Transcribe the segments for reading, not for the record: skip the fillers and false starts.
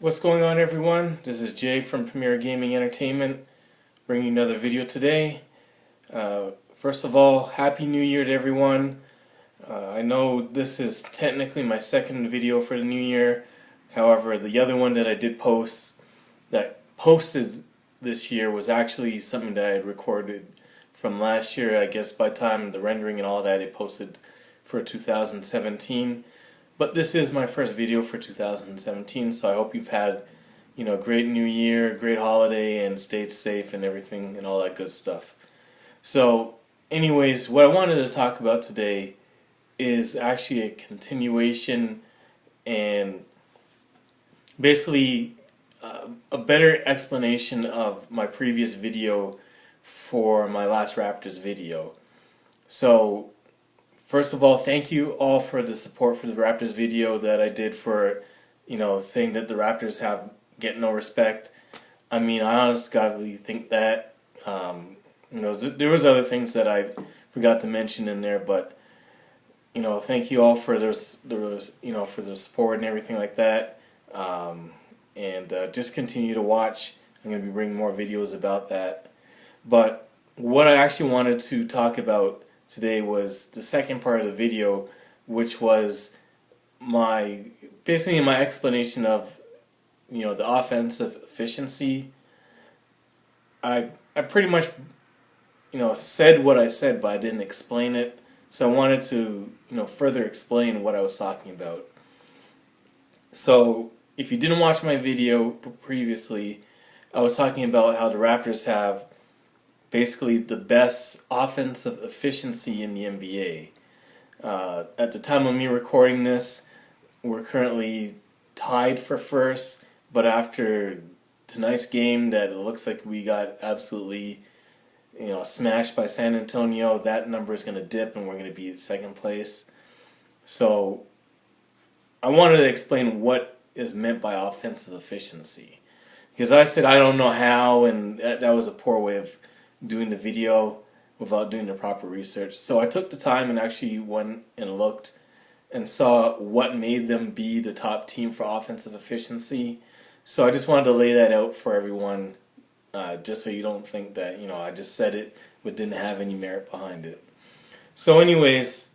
What's going on, everyone? This is Jay from Premier Gaming Entertainment, bringing you another video today. First of all, Happy New Year to everyone. I know this is technically my second video for the new year. However, the other one that I did posted this year was actually something that I had recorded from last year. I guess by the time the rendering and all that, it posted for 2017. But this is my first video for 2017, so I hope you've had, a great new year, great holiday, and stayed safe and everything and all that good stuff. So, anyways, what I wanted to talk about today is actually a continuation and basically a better explanation of my previous video for my last Raptors video. So, first of all, thank you all for the support for the Raptors video that I did for, saying that the Raptors get no respect. I mean, I honestly godly think that. There was other things that I forgot to mention in there, but thank you all for for the support and everything like that. Just continue to watch. I'm going to be bringing more videos about that. But what I actually wanted to talk about today was the second part of the video, which was basically my explanation of the offensive efficiency. I pretty much said what I said, but I didn't explain it. So I wanted to further explain what I was talking about. So if you didn't watch my video previously, I was talking about how the Raptors have basically the best offensive efficiency in the NBA. At the time of me recording this, we're currently tied for first, but after tonight's game that it looks like we got absolutely smashed by San Antonio, that number is going to dip and we're going to be at second place. So I wanted to explain what is meant by offensive efficiency, because I said I don't know how, and that was a poor way of doing the video without doing the proper research. So I took the time and actually went and looked and saw what made them be the top team for offensive efficiency. So I just wanted to lay that out for everyone, just so you don't think that I just said it but didn't have any merit behind it. So anyways,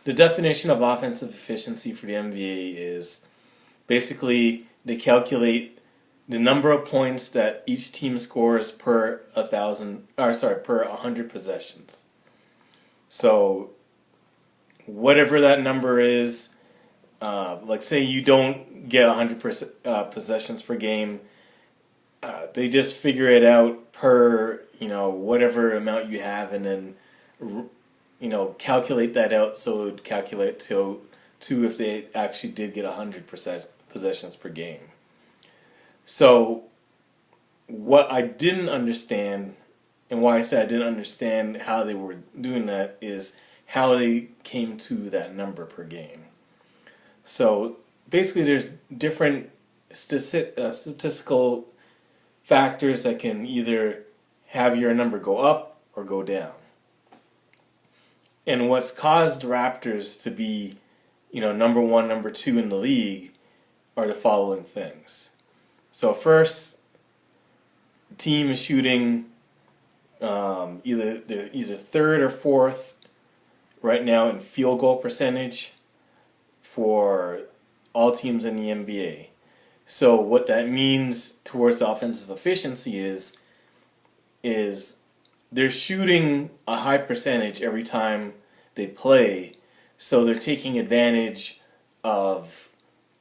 the definition of offensive efficiency for the NBA is basically they calculate the number of points that each team scores per 100 possessions. So whatever that number is, like say you don't get 100 possessions per game, they just figure it out per whatever amount you have, and then calculate that out so it would calculate to if they actually did get 100 possessions per game. So what I didn't understand, and why I said I didn't understand how they were doing that, is how they came to that number per game. So basically there's different statistical factors that can either have your number go up or go down. And what's caused the Raptors to be number one, number two in the league are the following things. So first, the team is shooting either third or fourth right now in field goal percentage for all teams in the NBA. So what that means towards offensive efficiency is they're shooting a high percentage every time they play, so they're taking advantage of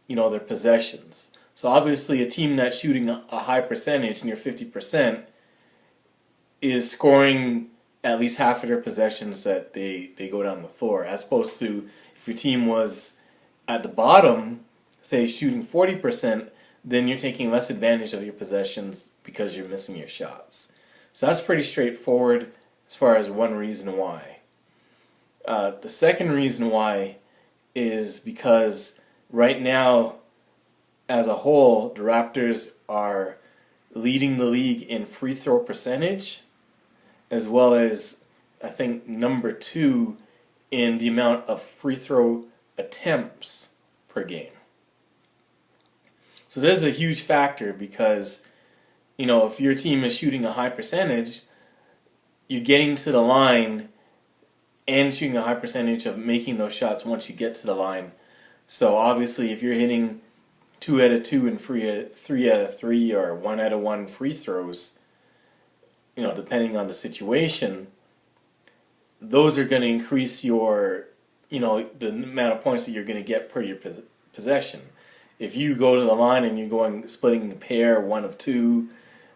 their possessions. So obviously a team that's shooting a high percentage, near 50%, is scoring at least half of their possessions that they go down the floor, as opposed to if your team was at the bottom, say shooting 40%, then you're taking less advantage of your possessions because you're missing your shots. So that's pretty straightforward as far as one reason why. The second reason why is because right now, as a whole, the Raptors are leading the league in free throw percentage, as well as, I think, number 2 in the amount of free throw attempts per game. So this is a huge factor because, if your team is shooting a high percentage, you're getting to the line and shooting a high percentage of making those shots once you get to the line. So obviously if you're hitting 2 out of 2 and 3 out of 3 or 1 out of 1 free throws, depending on the situation, those are going to increase your, the amount of points that you're going to get per your possession. If you go to the line and you're splitting a pair, 1 of 2,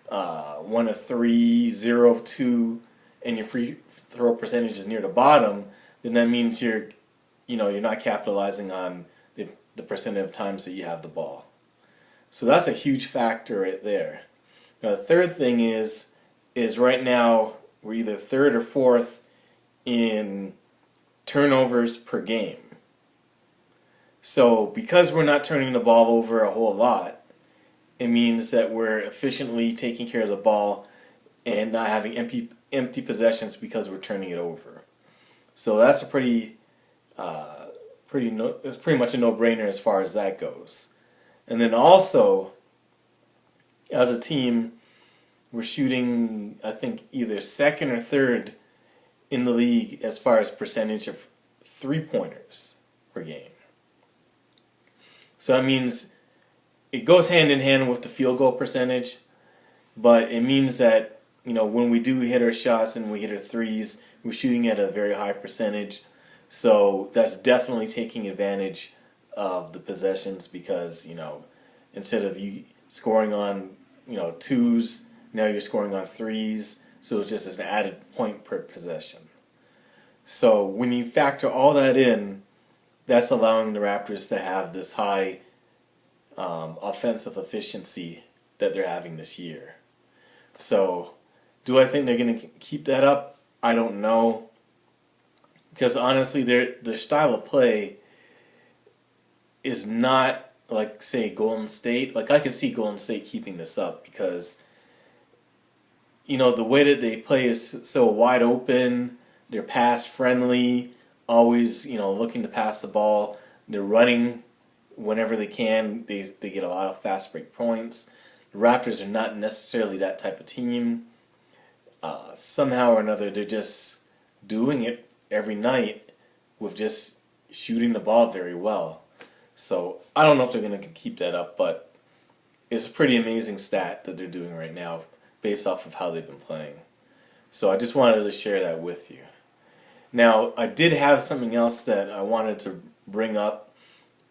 1 of 3, 0 of 2, and your free throw percentage is near the bottom, then that means you're not capitalizing on the percentage of times that you have the ball. So that's a huge factor right there. Now the third thing is right now we're either third or fourth in turnovers per game. So because we're not turning the ball over a whole lot, it means that we're efficiently taking care of the ball and not having empty possessions because we're turning it over. So that's it's pretty much a no-brainer as far as that goes. And then also, as a team, we're shooting, I think, either second or third in the league as far as percentage of three-pointers per game. So that means it goes hand in hand with the field goal percentage, but it means that, when we do hit our shots and we hit our threes, we're shooting at a very high percentage. So that's definitely taking advantage of the possessions because, instead of you scoring on, twos, now you're scoring on threes. So it's just an added point per possession. So when you factor all that in, that's allowing the Raptors to have this high offensive efficiency that they're having this year. So do I think they're going to keep that up? I don't know. Because honestly, their style of play is not like, say, Golden State. Like, I could see Golden State keeping this up because, the way that they play is so wide open. They're pass friendly, always, looking to pass the ball. They're running whenever they can. They get a lot of fast break points. The Raptors are not necessarily that type of team. Somehow or another, they're just doing it every night with just shooting the ball very well. So I don't know if they're going to keep that up, but it's a pretty amazing stat that they're doing right now based off of how they've been playing. So I just wanted to share that with you. Now, I did have something else that I wanted to bring up,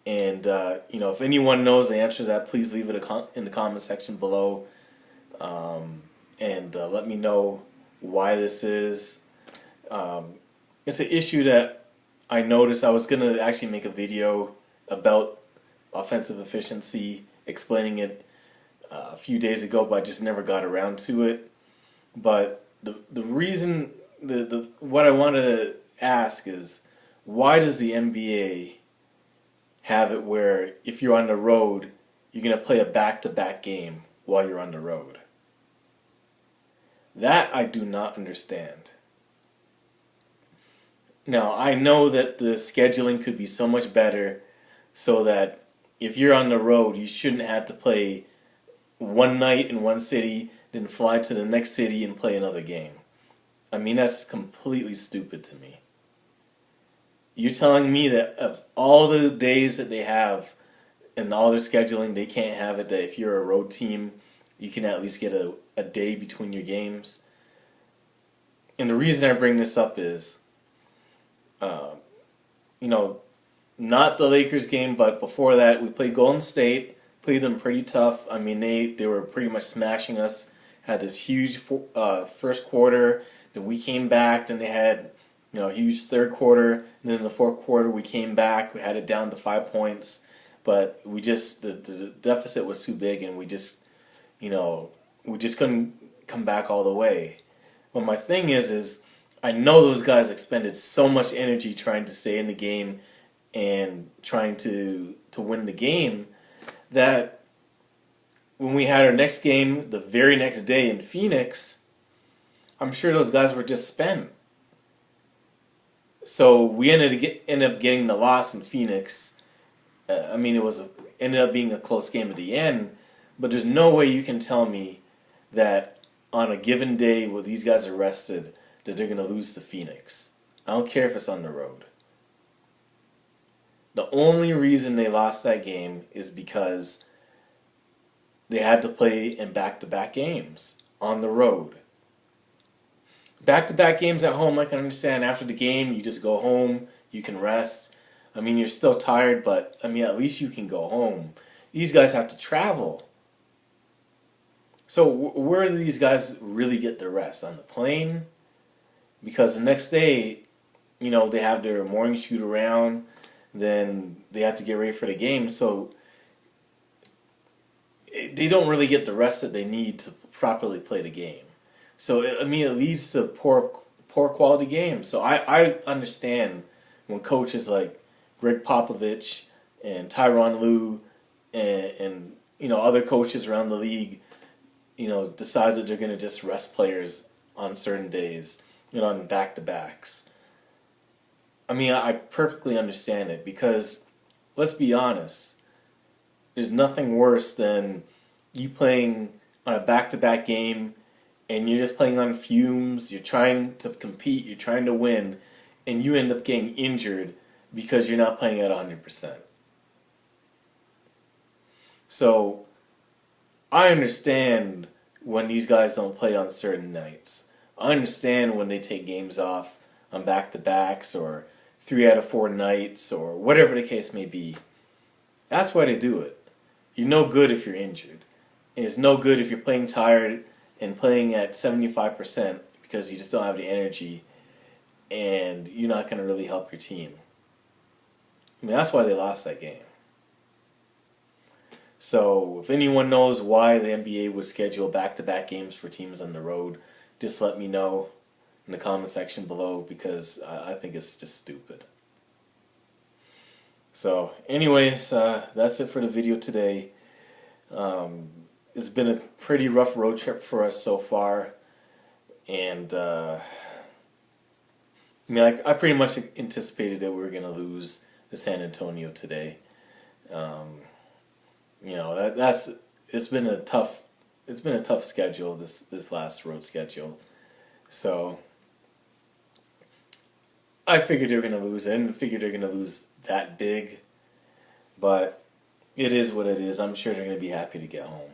and if anyone knows the answer to that, please leave it in the comment section below, and let me know why this is. It's an issue that I noticed. I was going to actually make a video about offensive efficiency, explaining it a few days ago, but I just never got around to it. But the reason, what I wanted to ask is, why does the NBA have it where if you're on the road, you're going to play a back-to-back game while you're on the road? That I do not understand. Now, I know that the scheduling could be so much better so that if you're on the road, you shouldn't have to play one night in one city, then fly to the next city and play another game. I mean, that's completely stupid to me. You're telling me that of all the days that they have and all their scheduling, they can't have it that if you're a road team, you can at least get a day between your games. And the reason I bring this up is, not the Lakers game, but before that, we played Golden State, played them pretty tough. I mean, they were pretty much smashing us, had this huge first quarter, then we came back, then they had, a huge third quarter, and then in the fourth quarter, we came back, we had it down to 5 points, but we just, the deficit was too big, and we just couldn't come back all the way. But my thing is I know those guys expended so much energy trying to stay in the game and trying to win the game that when we had our next game the very next day in Phoenix, I'm sure those guys were just spent. So we ended up getting the loss in Phoenix, I mean, ended up being a close game at the end, but there's no way you can tell me that on a given day where these guys are rested, that they're going to lose to Phoenix. I don't care if it's on the road. The only reason they lost that game is because they had to play in back-to-back games on the road. Back-to-back games at home, I can understand. After the game, you just go home, you can rest. I mean, you're still tired, but I mean, at least you can go home. These guys have to travel. So where do these guys really get the rest? On the plane? Because the next day, you know, they have their morning shoot around, then they have to get ready for the game. So they don't really get the rest that they need to properly play the game. So, I mean, it leads to poor quality games. So I understand when coaches like Greg Popovich and Tyronn Lue and you know, other coaches around the league, you know, decide that they're going to just rest players on certain days, you know, on back-to-backs. I mean, I perfectly understand it because, let's be honest, there's nothing worse than you playing on a back-to-back game and you're just playing on fumes, you're trying to compete, you're trying to win, and you end up getting injured because you're not playing at 100%. So, I understand when these guys don't play on certain nights. I understand when they take games off on back-to-backs or 3 out of 4 nights or whatever the case may be. That's why they do it. You're no good if you're injured. And it's no good if you're playing tired and playing at 75% because you just don't have the energy and you're not going to really help your team. I mean, that's why they lost that game. So, if anyone knows why the NBA would schedule back-to-back games for teams on the road, just let me know in the comment section below because I think it's just stupid. So, anyways, that's it for the video today. It's been a pretty rough road trip for us so far, and I mean, I pretty much anticipated that we were going to lose to San Antonio today. You know, it's been a tough schedule, this last road schedule. So I figured they were going to lose. I didn't figure they were going to lose that big, but it is what it is. I'm sure they're going to be happy to get home.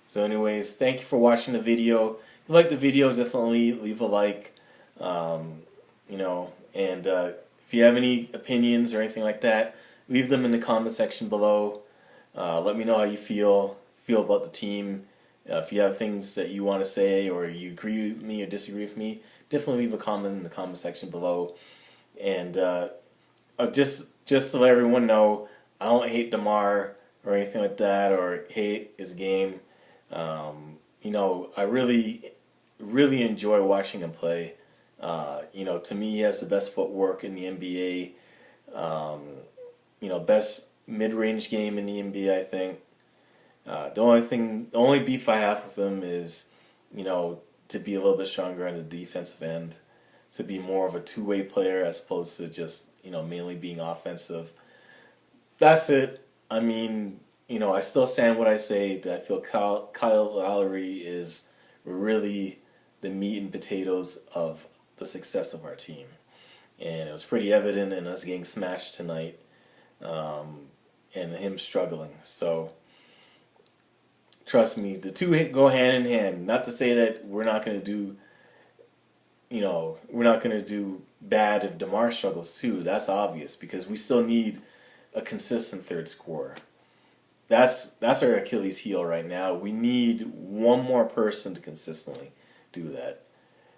So anyways, thank you for watching the video. If you like the video, definitely leave a like. You know, and if you have any opinions or anything like that, leave them in the comment section below. Let me know how you feel about the team. If you have things that you want to say or you agree with me or disagree with me, definitely leave a comment in the comment section below. And just to let everyone know, I don't hate DeMar or anything like that or hate his game. You know, I really enjoy watching him play. You know, to me, he has the best footwork in the NBA. You know, best mid-range game in the NBA, I think. The only beef I have with him is, you know, to be a little bit stronger on the defensive end, to be more of a two-way player as opposed to just, you know, mainly being offensive. That's it. I mean, you know, I still stand what I say, that I feel Kyle Lowry is really the meat and potatoes of the success of our team. And it was pretty evident in us getting smashed tonight and him struggling. So, trust me, the two go hand in hand. Not to say that we're not going to do, you know, we're not going to do bad if DeMar struggles too. That's obvious because we still need a consistent third scorer. That's our Achilles heel right now. We need one more person to consistently do that.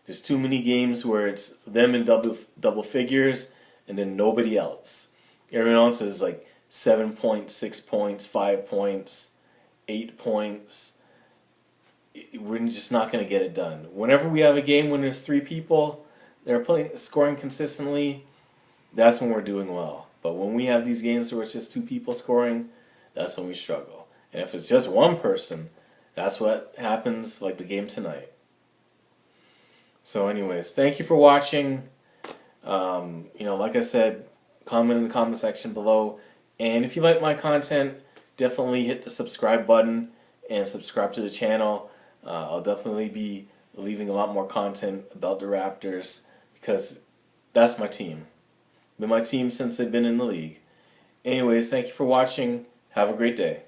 There's too many games where it's them in double figures and then nobody else. Everyone else is like 7 points, 6 points, 5 points, 8 points. We're just not going to get it done. Whenever we have a game when there's 3 people that are scoring consistently, that's when we're doing well. But when we have these games where it's just 2 people scoring, that's when we struggle. And if it's just one person, that's what happens like the game tonight. So anyways, thank you for watching. You know, like I said, comment in the comment section below. And if you like my content, definitely hit the subscribe button and subscribe to the channel. I'll definitely be leaving a lot more content about the Raptors because that's my team. Been my team since they've been in the league. Anyways, thank you for watching. Have a great day.